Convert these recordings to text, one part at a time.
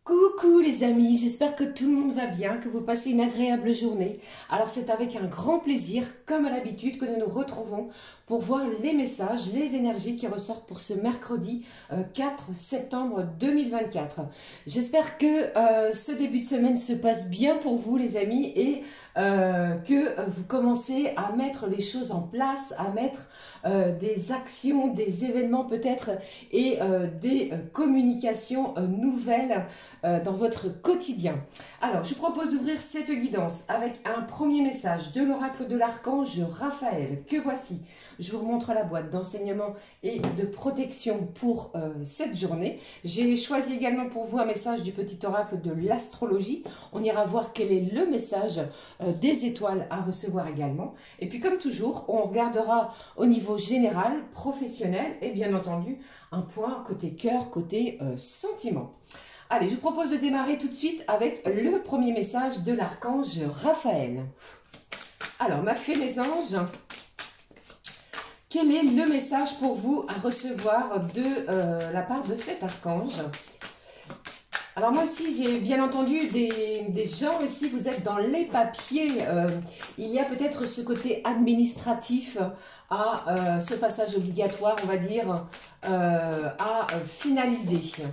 Coucou les amis, j'espère que tout le monde va bien, que vous passez une agréable journée. Alors c'est avec un grand plaisir, comme à l'habitude, que nous nous retrouvons pour voir les messages, les énergies qui ressortent pour ce mercredi 4 septembre 2024. J'espère que ce début de semaine se passe bien pour vous les amis et que vous commencez à mettre les choses en place, à mettre des actions, des événements peut-être et des communications nouvelles dans votre quotidien. Alors, je vous propose d'ouvrir cette guidance avec un premier message de l'oracle de l'archange Raphaël, que voici. Je vous remontre la boîte d'enseignement et de protection pour cette journée. J'ai choisi également pour vous un message du petit oracle de l'astrologie. On ira voir quel est le message des étoiles à recevoir également. Et puis comme toujours, on regardera au niveau général, professionnel et bien entendu un point côté cœur, côté sentiment. Allez, je vous propose de démarrer tout de suite avec le premier message de l'archange Raphaël. Alors, ma fée, mes anges, quel est le message pour vous à recevoir de la part de cet archange? Alors moi aussi, j'ai bien entendu des gens ici, vous êtes dans les papiers. Il y a peut-être ce côté administratif à ce passage obligatoire, on va dire, à finaliser.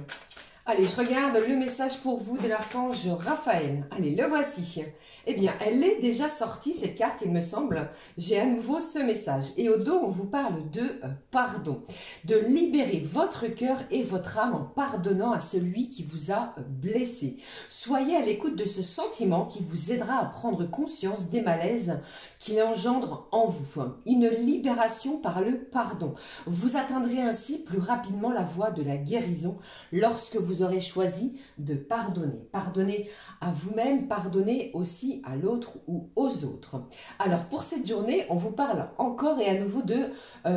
Allez, je regarde le message pour vous de l'archange Raphaël. Allez, le voici. Eh bien, elle est déjà sortie, cette carte, il me semble. J'ai à nouveau ce message. Et au dos, on vous parle de pardon. De libérer votre cœur et votre âme en pardonnant à celui qui vous a blessé. Soyez à l'écoute de ce sentiment qui vous aidera à prendre conscience des malaises qu'il engendre en vous. Une libération par le pardon. Vous atteindrez ainsi plus rapidement la voie de la guérison lorsque vous aurez choisi de pardonner. Pardonner à vous-même, pardonner aussi à l'autre ou aux autres. Alors pour cette journée, on vous parle encore et à nouveau de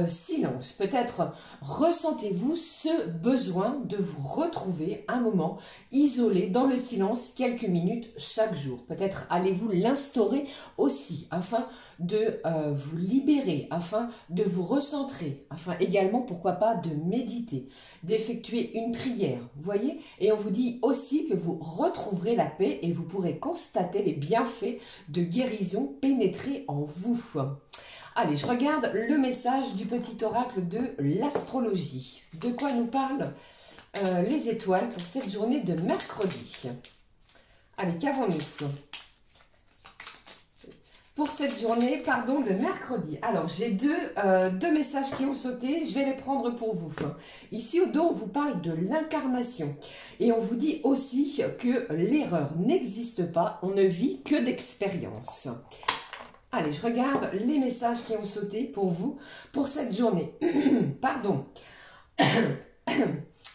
silence. Peut-être ressentez-vous ce besoin de vous retrouver un moment isolé dans le silence quelques minutes chaque jour. Peut-être allez-vous l'instaurer aussi afin de vous libérer, afin de vous recentrer, afin également, pourquoi pas, de méditer, d'effectuer une prière, vous voyez? Et on vous dit aussi que vous retrouverez la paix et vous pourrez constater les bienfaits de guérison pénétrer en vous. Allez, je regarde le message du petit oracle de l'astrologie. De quoi nous parlent les étoiles pour cette journée de mercredi? Allez, qu'avons-nous pour cette journée, pardon, de mercredi? Alors, j'ai deux messages qui ont sauté, je vais les prendre pour vous. Ici, au dos, on vous parle de l'incarnation. Et on vous dit aussi que l'erreur n'existe pas, on ne vit que d'expérience. Allez, je regarde les messages qui ont sauté pour vous, pour cette journée. Pardon.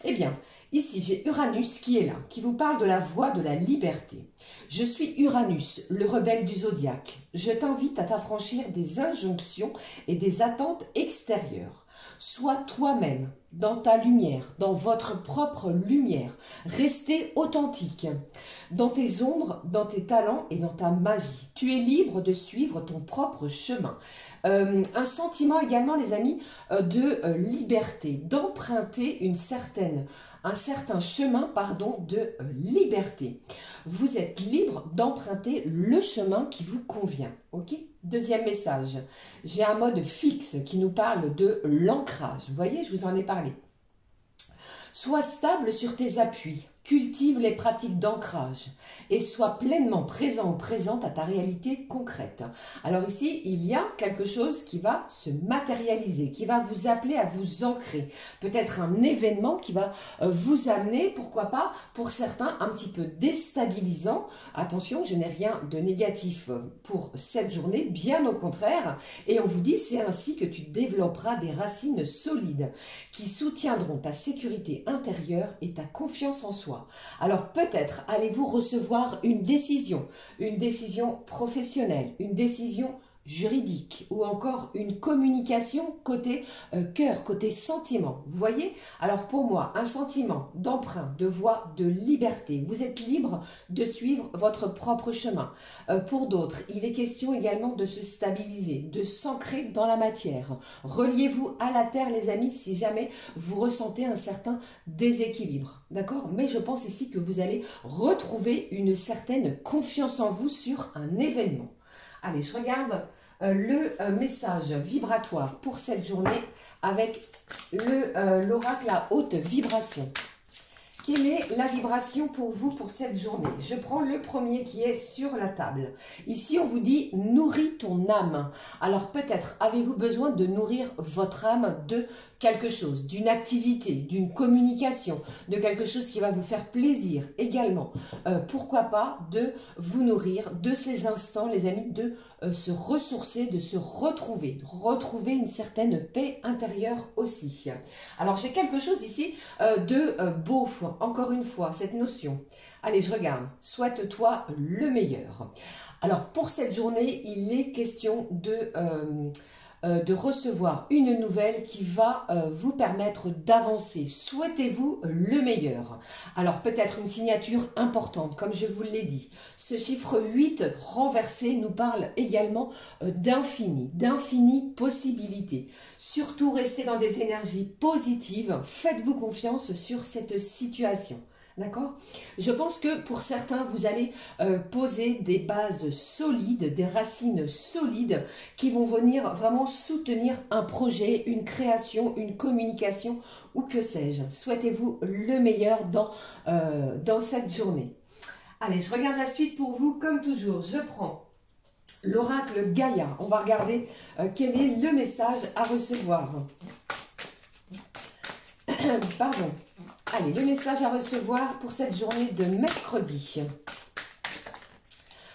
Eh bien, ici, j'ai Uranus qui est là, qui vous parle de la voie de la liberté. Je suis Uranus, le rebelle du zodiaque. Je t'invite à t'affranchir des injonctions et des attentes extérieures. Sois toi-même, dans ta lumière, dans votre propre lumière. Restez authentique. Dans tes ombres, dans tes talents et dans ta magie. Tu es libre de suivre ton propre chemin. Un sentiment également, les amis, de liberté, d'emprunter un certain chemin, pardon, de liberté. Vous êtes libre d'emprunter le chemin qui vous convient. Ok? Deuxième message, j'ai un mode fixe qui nous parle de l'ancrage. Vous voyez, je vous en ai parlé. Sois stable sur tes appuis. Cultive les pratiques d'ancrage et sois pleinement présent ou présente à ta réalité concrète. Alors ici, il y a quelque chose qui va se matérialiser, qui va vous appeler à vous ancrer. Peut-être un événement qui va vous amener, pourquoi pas, pour certains, un petit peu déstabilisant. Attention, je n'ai rien de négatif pour cette journée, bien au contraire. Et on vous dit, c'est ainsi que tu développeras des racines solides qui soutiendront ta sécurité intérieure et ta confiance en soi. Alors peut-être allez-vous recevoir une décision professionnelle, une décision juridique ou encore une communication côté cœur, côté sentiment. Vous voyez? Alors pour moi, un sentiment d'emprunt, de voie, de liberté. Vous êtes libre de suivre votre propre chemin. Pour d'autres, il est question également de se stabiliser, de s'ancrer dans la matière. Reliez-vous à la terre, les amis, si jamais vous ressentez un certain déséquilibre. D'accord? Mais je pense ici que vous allez retrouver une certaine confiance en vous sur un événement. Allez, je regarde le message vibratoire pour cette journée avec l'oracle à haute vibration. Quelle est la vibration pour vous pour cette journée? Je prends le premier qui est sur la table. Ici, on vous dit « nourris ton âme ». Alors peut-être avez-vous besoin de nourrir votre âme de quelque chose, d'une activité, d'une communication, de quelque chose qui va vous faire plaisir également. Pourquoi pas de vous nourrir de ces instants, les amis, de se ressourcer, de se retrouver une certaine paix intérieure aussi. Alors j'ai quelque chose ici de beau, encore une fois, cette notion. Allez, je regarde. Souhaite-toi le meilleur. Alors pour cette journée, il est question de recevoir une nouvelle qui va vous permettre d'avancer. Souhaitez-vous le meilleur. Alors peut-être une signature importante, comme je vous l'ai dit. Ce chiffre 8 renversé nous parle également d'infinies possibilités. Surtout restez dans des énergies positives. Faites-vous confiance sur cette situation. D'accord? Je pense que pour certains, vous allez poser des bases solides, des racines solides qui vont venir vraiment soutenir un projet, une création, une communication ou que sais-je. Souhaitez-vous le meilleur dans cette journée. Allez, je regarde la suite pour vous. Comme toujours, je prends l'oracle Gaïa. On va regarder quel est le message à recevoir. Pardon. Allez, le message à recevoir pour cette journée de mercredi.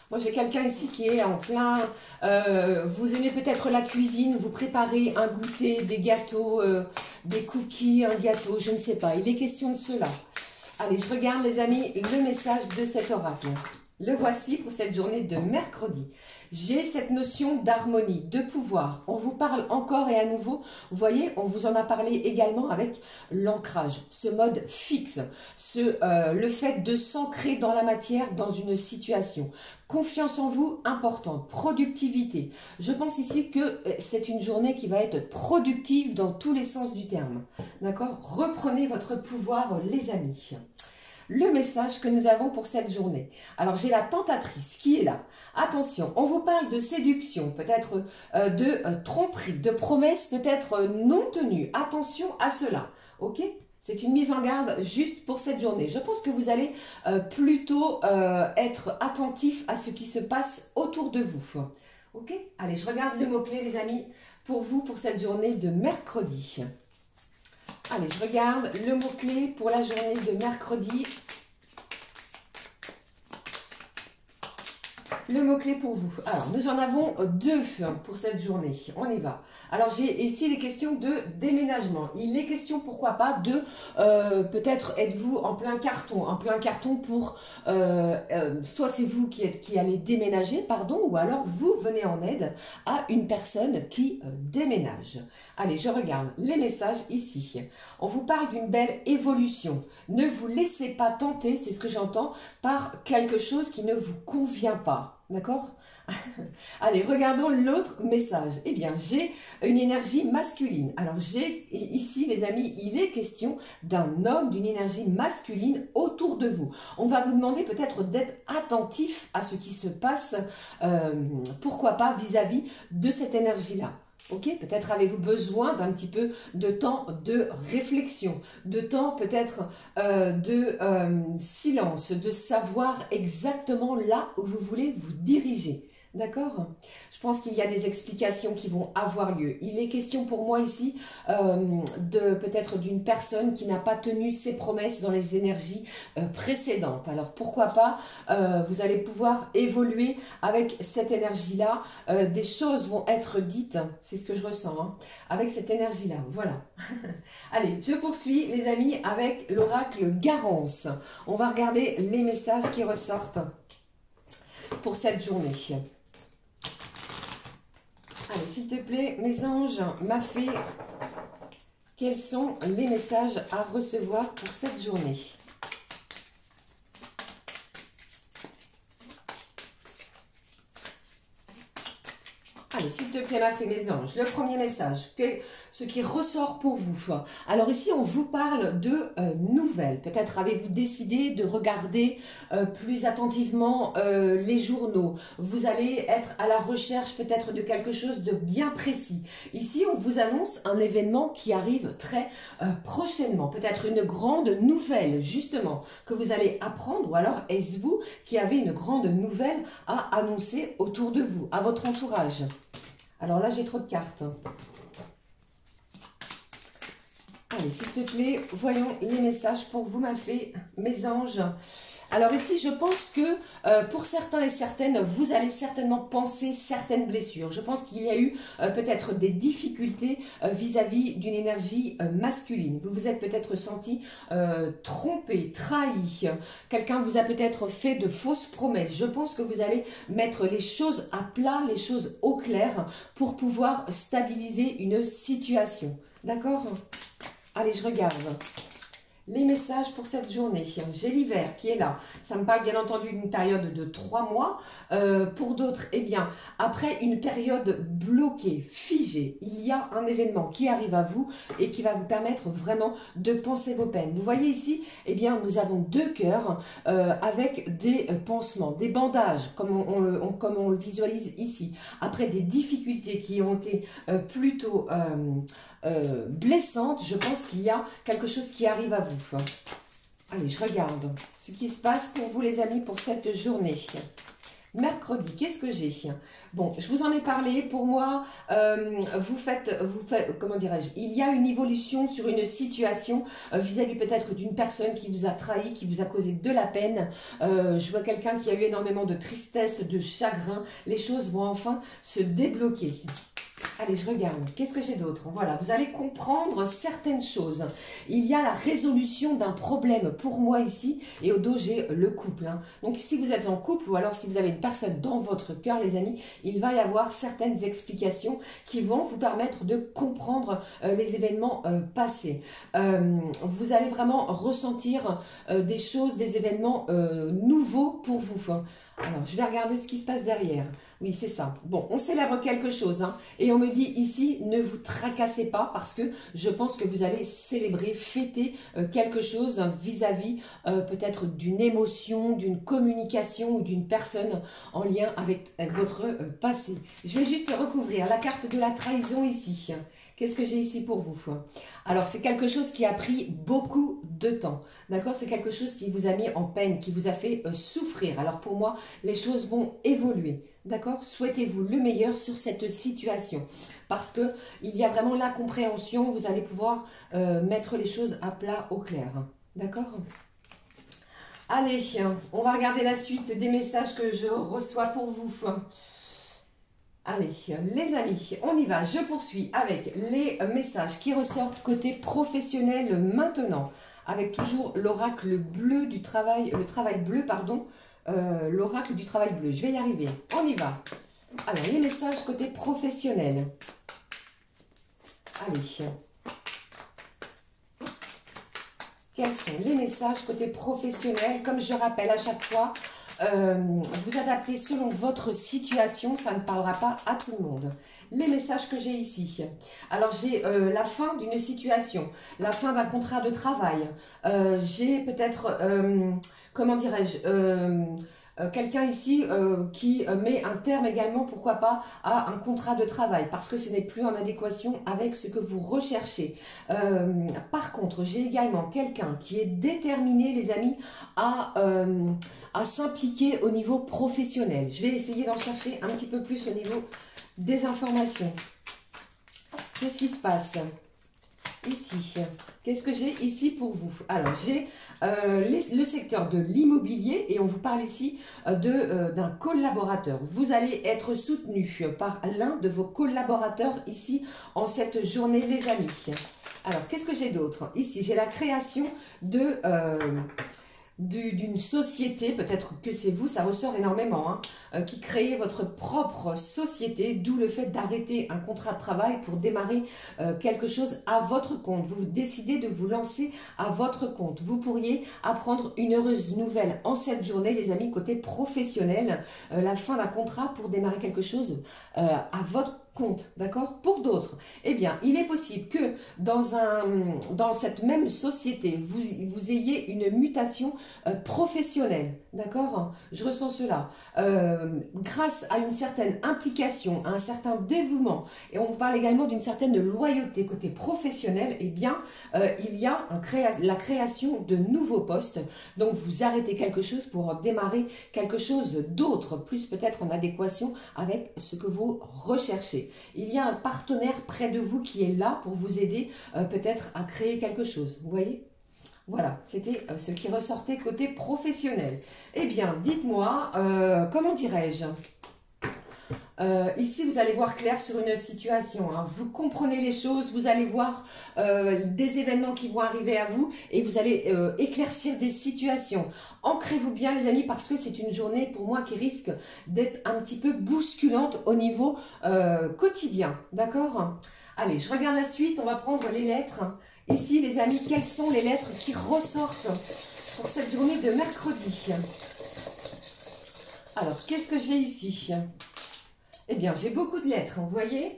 Moi, j'ai quelqu'un ici qui est en plein... vous aimez peut-être la cuisine, vous préparez un goûter, des gâteaux, des cookies, un gâteau, je ne sais pas. Il est question de cela. Allez, je regarde, les amis, le message de cet oracle. Le voici pour cette journée de mercredi. J'ai cette notion d'harmonie, de pouvoir. On vous parle encore et à nouveau, vous voyez, on vous en a parlé également avec l'ancrage, ce mode fixe, le fait de s'ancrer dans la matière, dans une situation. Confiance en vous, importante. Productivité. Je pense ici que c'est une journée qui va être productive dans tous les sens du terme. D'accord? Reprenez votre pouvoir, les amis. Le message que nous avons pour cette journée. Alors, j'ai la tentatrice qui est là. Attention, on vous parle de séduction, peut-être de tromperie, de promesses peut-être non tenues. Attention à cela, ok? C'est une mise en garde juste pour cette journée. Je pense que vous allez plutôt être attentif à ce qui se passe autour de vous. Ok? Allez, je regarde le mot-clé, les amis, pour vous, pour cette journée de mercredi. Allez, je regarde le mot-clé pour la journée de mercredi. Le mot-clé pour vous. Alors, nous en avons deux pour cette journée. On y va. Alors, j'ai ici les questions de déménagement. Il est question, pourquoi pas, de peut-être êtes-vous en plein carton pour soit c'est vous qui allez déménager, pardon, ou alors vous venez en aide à une personne qui déménage. Allez, je regarde les messages ici. On vous parle d'une belle évolution. Ne vous laissez pas tenter, c'est ce que j'entends, par quelque chose qui ne vous convient pas. D'accord? Allez, regardons l'autre message. Eh bien, j'ai une énergie masculine. Alors, j'ai ici, les amis, il est question d'un homme, d'une énergie masculine autour de vous. On va vous demander peut-être d'être attentif à ce qui se passe, pourquoi pas, vis-à-vis de cette énergie-là. Ok, peut-être avez-vous besoin d'un petit peu de temps de réflexion, de temps peut-être de silence, de savoir exactement là où vous voulez vous diriger. D'accord? Je pense qu'il y a des explications qui vont avoir lieu. Il est question pour moi ici peut-être d'une personne qui n'a pas tenu ses promesses dans les énergies précédentes. Alors pourquoi pas, vous allez pouvoir évoluer avec cette énergie-là. Des choses vont être dites, c'est ce que je ressens, hein, avec cette énergie-là. Voilà. Allez, je poursuis les amis avec l'oracle Garance. On va regarder les messages qui ressortent pour cette journée. s'il te plaît, mes anges, ma fée, quels sont les messages à recevoir pour cette journée? Allez, s'il te plaît, ma fée, mes anges, le premier message, ce qui ressort pour vous. Alors ici, on vous parle de nouvelles. Peut-être avez-vous décidé de regarder plus attentivement les journaux. Vous allez être à la recherche peut-être de quelque chose de bien précis. Ici, on vous annonce un événement qui arrive très prochainement. Peut-être une grande nouvelle, justement, que vous allez apprendre. Ou alors, est-ce vous qui avez une grande nouvelle à annoncer autour de vous, à votre entourage? Alors là, j'ai trop de cartes. Allez, s'il te plaît, voyons les messages pour vous, ma fée, mes anges. Alors ici, je pense que pour certains et certaines, vous allez certainement penser certaines blessures. Je pense qu'il y a eu peut-être des difficultés vis-à-vis d'une énergie masculine. Vous vous êtes peut-être senti trompé, trahi. Quelqu'un vous a peut-être fait de fausses promesses. Je pense que vous allez mettre les choses à plat, les choses au clair pour pouvoir stabiliser une situation. D'accord? Allez, je regarde. Les messages pour cette journée. J'ai l'hiver qui est là. Ça me parle bien entendu d'une période de 3 mois. Pour d'autres, eh bien, après une période bloquée, figée, il y a un événement qui arrive à vous et qui va vous permettre vraiment de penser vos peines. Vous voyez ici, eh bien, nous avons 2 cœurs avec des pansements, des bandages, comme on le visualise ici. Après des difficultés qui ont été plutôt blessante, je pense qu'il y a quelque chose qui arrive à vous. Allez, je regarde ce qui se passe pour vous les amis pour cette journée. Mercredi, qu'est-ce que j'ai? Bon, je vous en ai parlé. Pour moi, vous faites, comment dirais-je, il y a une évolution sur une situation vis-à-vis peut-être d'une personne qui vous a trahi, qui vous a causé de la peine. Je vois quelqu'un qui a eu énormément de tristesse, de chagrin. Les choses vont enfin se débloquer. Allez, je regarde. Qu'est-ce que j'ai d'autre? Voilà, vous allez comprendre certaines choses. Il y a la résolution d'un problème pour moi ici. Et au dos, j'ai le couple. Hein. Donc, si vous êtes en couple ou alors si vous avez une personne dans votre cœur, les amis, il va y avoir certaines explications qui vont vous permettre de comprendre les événements passés. Vous allez vraiment ressentir des choses, des événements nouveaux pour vous. Hein. Alors, je vais regarder ce qui se passe derrière. Oui, c'est ça. Bon, on célèbre quelque chose. Hein, et on me dit ici, ne vous tracassez pas parce que je pense que vous allez célébrer, fêter quelque chose vis-à-vis peut-être d'une émotion, d'une communication ou d'une personne en lien avec votre passé. Je vais juste recouvrir la carte de la trahison ici. Qu'est-ce que j'ai ici pour vous? Alors, c'est quelque chose qui a pris beaucoup de temps. D'accord? C'est quelque chose qui vous a mis en peine, qui vous a fait souffrir. Alors, pour moi, les choses vont évoluer. D'accord? Souhaitez-vous le meilleur sur cette situation. Parce que il y a vraiment la compréhension. Vous allez pouvoir mettre les choses à plat, au clair. D'accord? Allez, on va regarder la suite des messages que je reçois pour vous. Allez, les amis, on y va. Je poursuis avec les messages qui ressortent côté professionnel maintenant. Avec toujours l'oracle bleu du travail, le travail bleu, pardon. L'oracle du travail bleu. Je vais y arriver. On y va. Alors, les messages côté professionnel. Allez. Quels sont les messages côté professionnel? Comme je rappelle à chaque fois, vous adaptez selon votre situation, ça ne parlera pas à tout le monde. Les messages que j'ai ici. Alors, j'ai la fin d'une situation, la fin d'un contrat de travail. J'ai peut-être, comment dirais-je, quelqu'un ici qui met un terme également, pourquoi pas, à un contrat de travail parce que ce n'est plus en adéquation avec ce que vous recherchez. Par contre, j'ai également quelqu'un qui est déterminé, les amis, à s'impliquer au niveau professionnel. Je vais essayer d'en chercher un petit peu plus au niveau des informations. Qu'est-ce qui se passe ici? Qu'est-ce que j'ai ici pour vous? Alors, j'ai le secteur de l'immobilier et on vous parle ici d'un collaborateur. Vous allez être soutenu par l'un de vos collaborateurs ici en cette journée, les amis. Alors, qu'est-ce que j'ai d'autre? Ici, j'ai la création de d'une société, peut-être que c'est vous, ça ressort énormément, hein, qui créez votre propre société, d'où le fait d'arrêter un contrat de travail pour démarrer quelque chose à votre compte. Vous décidez de vous lancer à votre compte. Vous pourriez apprendre une heureuse nouvelle en cette journée, les amis, côté professionnel, la fin d'un contrat pour démarrer quelque chose à votre compte, d'accord? Pour d'autres, eh bien, il est possible que dans cette même société, vous ayez une mutation professionnelle, d'accord? Je ressens cela. Grâce à une certaine implication, à un certain dévouement, et on vous parle également d'une certaine loyauté côté professionnel, eh bien, il y a la création de nouveaux postes. Donc, vous arrêtez quelque chose pour démarrer quelque chose d'autre, plus peut-être en adéquation avec ce que vous recherchez. Il y a un partenaire près de vous qui est là pour vous aider peut-être à créer quelque chose. Vous voyez? Voilà, c'était ce qui ressortait côté professionnel. Eh bien, dites-moi, comment dirais-je? Ici, vous allez voir clair sur une situation. Hein. Vous comprenez les choses, vous allez voir des événements qui vont arriver à vous et vous allez éclaircir des situations. Ancrez-vous bien, les amis, parce que c'est une journée pour moi qui risque d'être un petit peu bousculante au niveau quotidien. D'accord? Allez, je regarde la suite. On va prendre les lettres. Ici, les amis, quelles sont les lettres qui ressortent pour cette journée de mercredi? Alors, qu'est-ce que j'ai ici? Eh bien, j'ai beaucoup de lettres, vous voyez?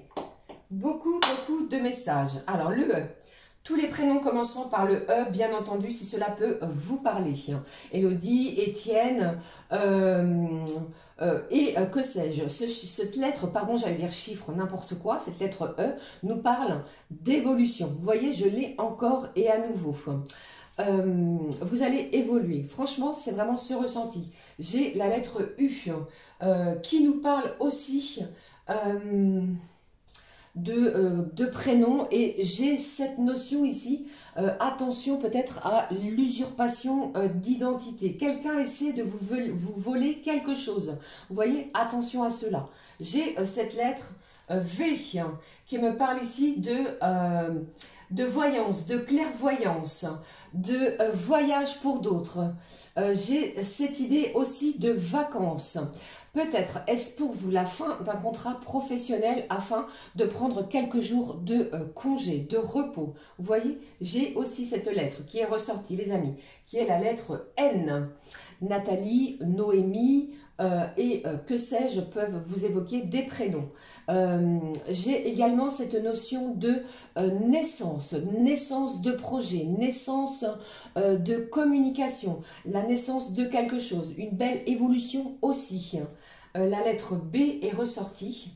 Beaucoup de messages. Alors, le E. Tous les prénoms commençant par le E, bien entendu, si cela peut vous parler. Élodie, Étienne, et que sais-je. Cette lettre, pardon, j'allais dire chiffre, n'importe quoi, cette lettre E nous parle d'évolution. Vous voyez, je l'ai encore et à nouveau. Vous allez évoluer. Franchement, c'est vraiment ce ressenti. J'ai la lettre U qui nous parle aussi de prénom et j'ai cette notion ici, attention peut-être à l'usurpation d'identité. Quelqu'un essaie de vous voler quelque chose. Vous voyez, attention à cela. J'ai cette lettre V qui me parle ici de voyance, de clairvoyance, de voyage pour d'autres. J'ai cette idée aussi de vacances. Peut-être est-ce pour vous la fin d'un contrat professionnel afin de prendre quelques jours de congé, de repos. Vous voyez, j'ai aussi cette lettre qui est ressortie, les amis, qui est la lettre N. Nathalie, Noémie et que sais-je peuvent vous évoquer des prénoms. J'ai également cette notion de naissance, naissance de projet, naissance de communication, la naissance de quelque chose, une belle évolution aussi. La lettre B est ressortie.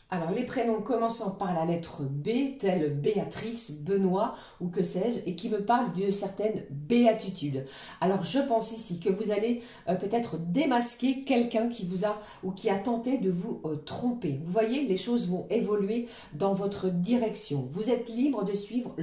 Alors, les prénoms commençant par la lettre B, telle Béatrice, Benoît ou que sais-je, et qui me parlent d'une certaine béatitude. Alors, je pense ici que vous allez peut-être démasquer quelqu'un qui vous a ou qui a tenté de vous tromper. Vous voyez, les choses vont évoluer dans votre direction. Vous êtes libre de suivre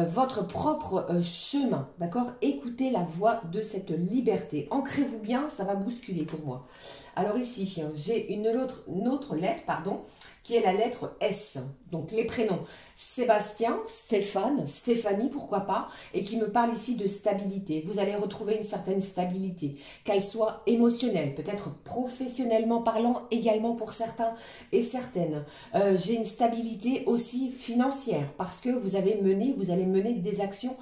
votre propre chemin, d'accord? Écoutez la voix de cette liberté. Ancrez-vous bien, ça va bousculer pour moi. Alors ici, j'ai une autre lettre, pardon, qui est la lettre S. Donc les prénoms Sébastien, Stéphane, Stéphanie, pourquoi pas, et qui me parle ici de stabilité. Vous allez retrouver une certaine stabilité, qu'elle soit émotionnelle, peut-être professionnellement parlant également pour certains et certaines. J'ai une stabilité aussi financière parce que vous allez mener des actions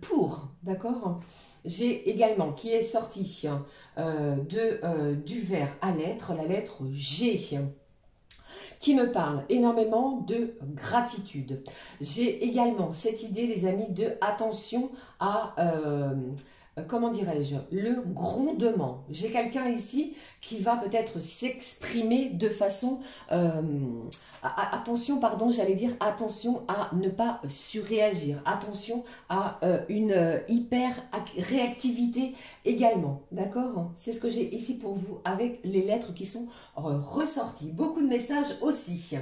pour, d'accord ? J'ai également, qui est sorti du vers à lettres, la lettre G, qui me parle énormément de gratitude. J'ai également cette idée, les amis, de attention à, comment dirais-je, le grondement. J'ai quelqu'un ici qui va peut-être s'exprimer de façon... attention, pardon, j'allais dire attention à ne pas surréagir. Attention à une hyper réactivité également. D'accord? C'est ce que j'ai ici pour vous avec les lettres qui sont ressorties. Beaucoup de messages aussi.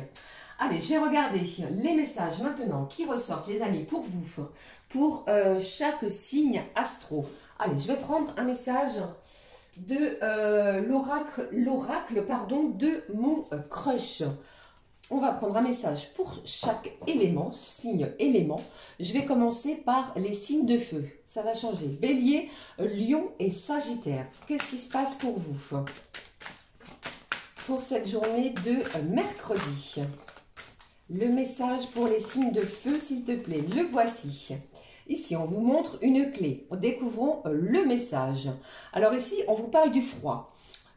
Allez, je vais regarder les messages maintenant qui ressortent, les amis, pour vous, pour chaque signe astro. Allez, je vais prendre un message de l'oracle, pardon, de mon crush. On va prendre un message pour chaque élément, signe élément. Je vais commencer par les signes de feu. ça va changer. Bélier, Lion et Sagittaire. Qu'est-ce qui se passe pour vous pour cette journée de mercredi? Le message pour les signes de feu, s'il te plaît, le voici. Ici, on vous montre une clé. Découvrons le message. Alors ici, on vous parle du froid.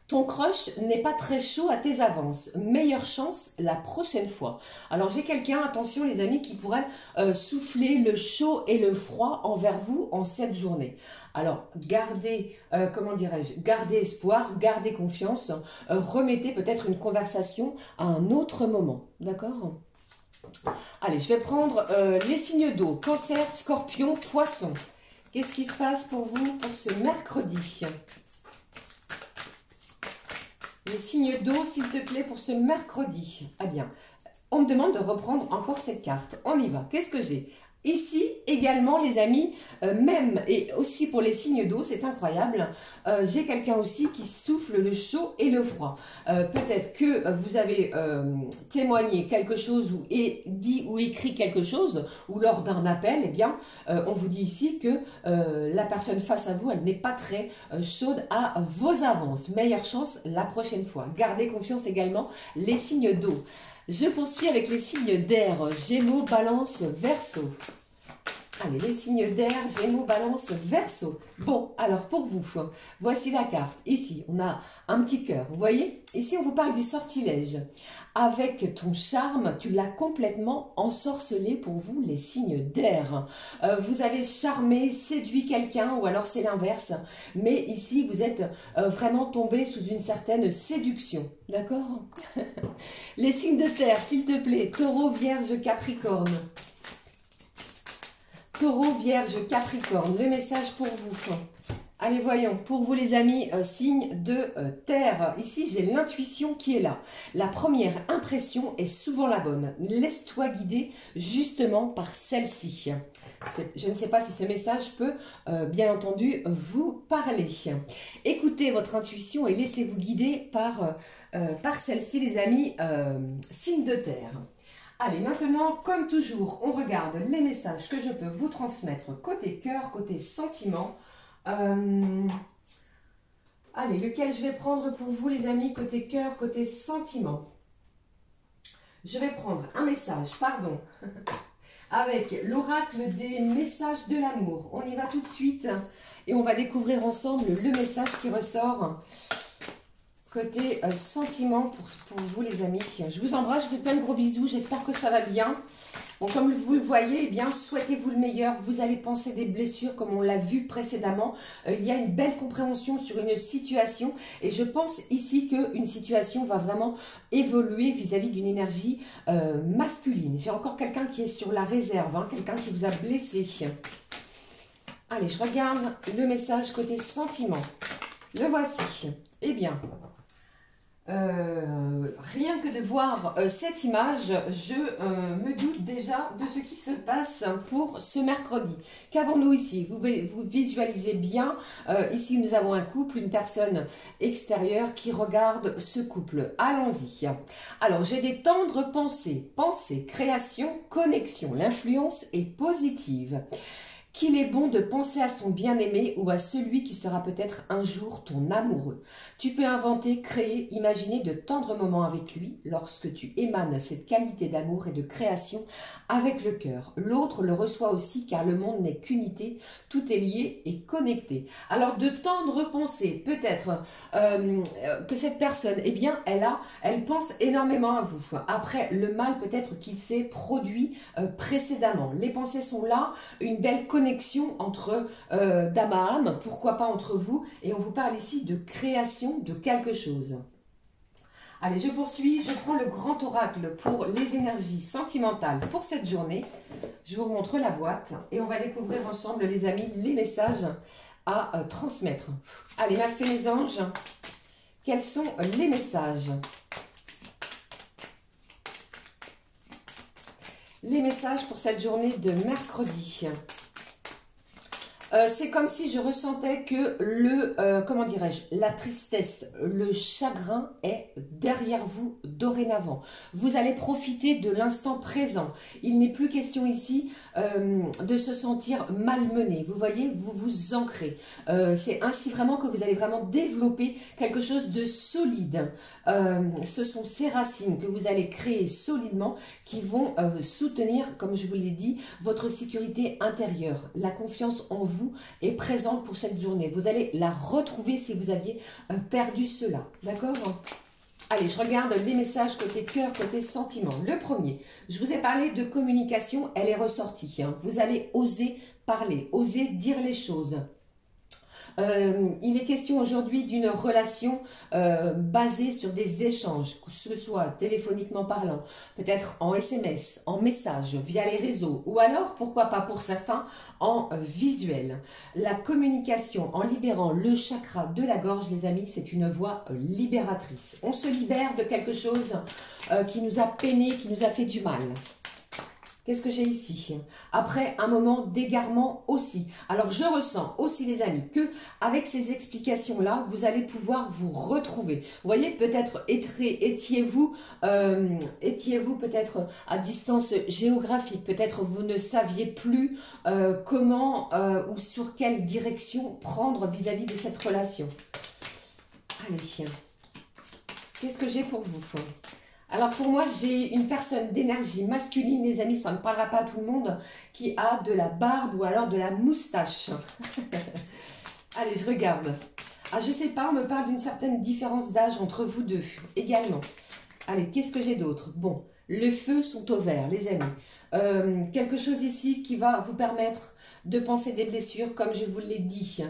Ton crush n'est pas très chaud à tes avances. Meilleure chance la prochaine fois. Alors j'ai quelqu'un, attention les amis, qui pourrait souffler le chaud et le froid envers vous en cette journée. Alors gardez, comment dirais-je, gardez espoir, gardez confiance. Remettez peut-être une conversation à un autre moment. D'accord ? Allez, je vais prendre les signes d'eau. Cancer, Scorpion, Poisson. Qu'est-ce qui se passe pour vous pour ce mercredi? Les signes d'eau, s'il te plaît, pour ce mercredi. Ah bien, on me demande de reprendre encore cette carte. On y va. Qu'est-ce que j'ai? Ici, également, les amis, même et aussi pour les signes d'eau, c'est incroyable. J'ai quelqu'un aussi qui souffle le chaud et le froid. Peut-être que vous avez témoigné quelque chose ou dit ou écrit quelque chose, ou lors d'un appel, eh bien, on vous dit ici que la personne face à vous, elle n'est pas très chaude à vos avances. Meilleure chance la prochaine fois. Gardez confiance également, les signes d'eau. Je poursuis avec les signes d'air, Gémeaux, Balance, Verseau. Allez, les signes d'air, Gémeaux, Balance, Verseau. Bon, alors pour vous, voici la carte. Ici, on a un petit cœur, vous voyez? Ici, on vous parle du sortilège. Avec ton charme, tu l'as complètement ensorcelé pour vous, les signes d'air. Vous avez charmé, séduit quelqu'un, ou alors c'est l'inverse. Mais ici, vous êtes vraiment tombé sous une certaine séduction. D'accord? Les signes de terre, s'il te plaît. Taureau, Vierge, Capricorne. Taureau, Vierge, Capricorne. Le message pour vous. Allez, voyons, pour vous les amis, signe de terre. Ici, j'ai l'intuition qui est là. La première impression est souvent la bonne. Laisse-toi guider justement par celle-ci. Je ne sais pas si ce message peut, bien entendu, vous parler. Écoutez votre intuition et laissez-vous guider par celle-ci, les amis, signe de terre. Allez, maintenant, comme toujours, on regarde les messages que je peux vous transmettre côté cœur, côté sentiment. Allez, lequel je vais prendre pour vous les amis, côté cœur, côté sentiment? Je vais prendre un message, pardon, avec l'oracle des messages de l'amour. On y va tout de suite et on va découvrir ensemble le message qui ressort côté sentiment pour vous les amis. Je vous embrasse, je vous fais plein de gros bisous, j'espère que ça va bien. Bon, comme vous le voyez, eh bien, souhaitez-vous le meilleur. Vous allez penser des blessures comme on l'a vu précédemment. Il y a une belle compréhension sur une situation et je pense ici qu'une situation va vraiment évoluer vis-à-vis d'une énergie masculine. J'ai encore quelqu'un qui est sur la réserve, hein, quelqu'un qui vous a blessé. Allez, je regarde le message côté sentiment. Le voici. Eh bien... rien que de voir cette image, je me doute déjà de ce qui se passe pour ce mercredi. Qu'avons-nous ici? Vous visualisez bien, ici nous avons un couple, une personne extérieure qui regarde ce couple. Allons-y. Alors j'ai des tendres pensées, création, connexion. L'influence est positive. Qu'il est bon de penser à son bien-aimé ou à celui qui sera peut-être un jour ton amoureux. Tu peux inventer, créer, imaginer de tendres moments avec lui lorsque tu émanes cette qualité d'amour et de création avec le cœur. L'autre le reçoit aussi car le monde n'est qu'unité, tout est lié et connecté. Alors de tendres pensées, peut-être que cette personne, eh bien elle pense énormément à vous. Après le mal peut-être qu'il s'est produit précédemment. Les pensées sont là, une belle connexion entre d'âme à âme, pourquoi pas entre vous, et on vous parle ici de création de quelque chose. Allez, je poursuis, je prends le grand oracle pour les énergies sentimentales pour cette journée. Je vous remontre la boîte et on va découvrir ensemble, les amis, les messages à transmettre. Allez, ma fée, mes anges, quels sont les messages? Les messages pour cette journée de mercredi. C'est comme si je ressentais que comment dirais-je, la tristesse, le chagrin est derrière vous dorénavant. Vous allez profiter de l'instant présent. Il n'est plus question ici de se sentir malmené. Vous voyez, vous vous ancrez. C'est ainsi vraiment que vous allez vraiment développer quelque chose de solide. Ce sont ces racines que vous allez créer solidement qui vont soutenir, comme je vous l'ai dit, votre sécurité intérieure. La confiance en vous est présente pour cette journée. Vous allez la retrouver si vous aviez perdu cela. D'accord? Allez, je regarde les messages côté cœur, côté sentiment. Le premier, je vous ai parlé de communication, elle est ressortie. Hein. Vous allez oser parler, oser dire les choses. Il est question aujourd'hui d'une relation basée sur des échanges, que ce soit téléphoniquement parlant, peut-être en SMS, en message, via les réseaux, ou alors, pourquoi pas pour certains, en visuel. La communication en libérant le chakra de la gorge, les amis, c'est une voie libératrice. On se libère de quelque chose qui nous a peiné, qui nous a fait du mal. Qu'est-ce que j'ai ici? Après un moment d'égarement aussi. Alors je ressens aussi les amis que avec ces explications-là, vous allez pouvoir vous retrouver. Vous voyez, peut-être étiez-vous peut-être à distance géographique. Peut-être vous ne saviez plus comment ou sur quelle direction prendre vis-à-vis de cette relation. Allez, qu'est-ce que j'ai pour vous? Alors pour moi, j'ai une personne d'énergie masculine, les amis, ça ne parlera pas à tout le monde, qui a de la barbe ou alors de la moustache. Allez, je regarde. Ah, je sais pas, on me parle d'une certaine différence d'âge entre vous deux également. Allez, qu'est-ce que j'ai d'autre? Bon, les feux sont au vert, les amis. Quelque chose ici qui va vous permettre de penser des blessures, comme je vous l'ai dit.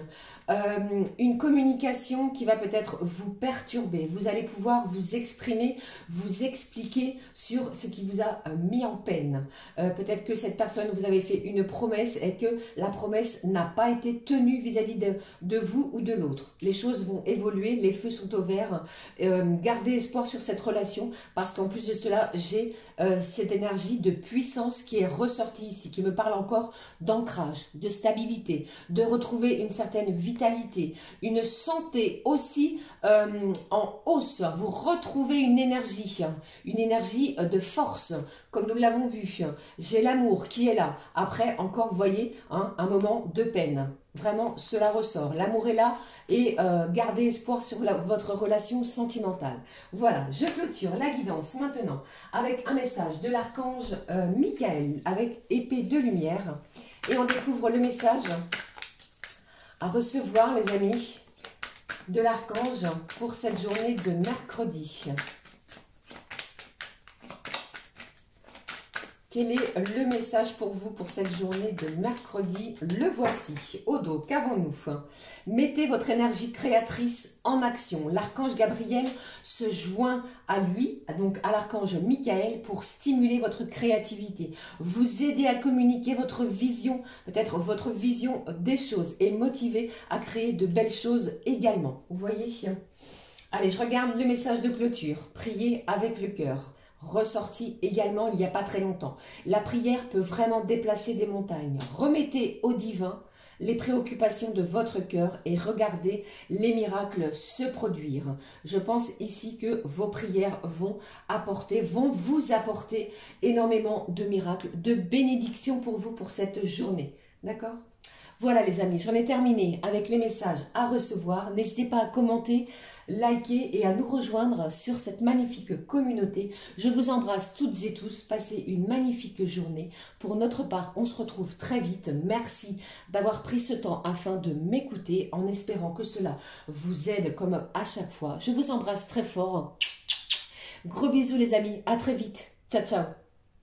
Une communication qui va peut-être vous perturber. Vous allez pouvoir vous exprimer, vous expliquer sur ce qui vous a mis en peine. Peut-être que cette personne vous avait fait une promesse et que la promesse n'a pas été tenue vis-à-vis de vous ou de l'autre. Les choses vont évoluer, les feux sont au vert. Gardez espoir sur cette relation parce qu'en plus de cela, j'ai cette énergie de puissance qui est ressortie ici, qui me parle encore d'ancrage, de stabilité, de retrouver une certaine vitalité, une santé aussi en hausse. Vous retrouvez une énergie de force, comme nous l'avons vu. J'ai l'amour qui est là. Après, encore, vous voyez, hein, un moment de peine. Vraiment, cela ressort. L'amour est là et gardez espoir sur votre relation sentimentale. Voilà, je clôture la guidance maintenant avec un message de l'archange Michael avec épée de lumière. Et on découvre le message à recevoir, les amis, de l'archange pour cette journée de mercredi. Quel est le message pour vous pour cette journée de mercredi? Le voici. Au dos, qu'avons-nous? Mettez votre énergie créatrice en action. L'archange Gabriel se joint à lui, donc à l'archange Michael, pour stimuler votre créativité, vous aider à communiquer votre vision, peut-être votre vision des choses, et motiver à créer de belles choses également. Vous voyez? Allez, je regarde le message de clôture. Priez avec le cœur. Ressorti également il n'y a pas très longtemps. La prière peut vraiment déplacer des montagnes. Remettez au divin les préoccupations de votre cœur et regardez les miracles se produire. Je pense ici que vos prières vont vous apporter énormément de miracles, de bénédictions pour vous pour cette journée. D'accord ? Voilà les amis, j'en ai terminé avec les messages à recevoir. N'hésitez pas à commenter, liker et à nous rejoindre sur cette magnifique communauté. Je vous embrasse toutes et tous. Passez une magnifique journée. Pour notre part, on se retrouve très vite. Merci d'avoir pris ce temps afin de m'écouter en espérant que cela vous aide comme à chaque fois. Je vous embrasse très fort. Gros bisous les amis, à très vite. Ciao, ciao.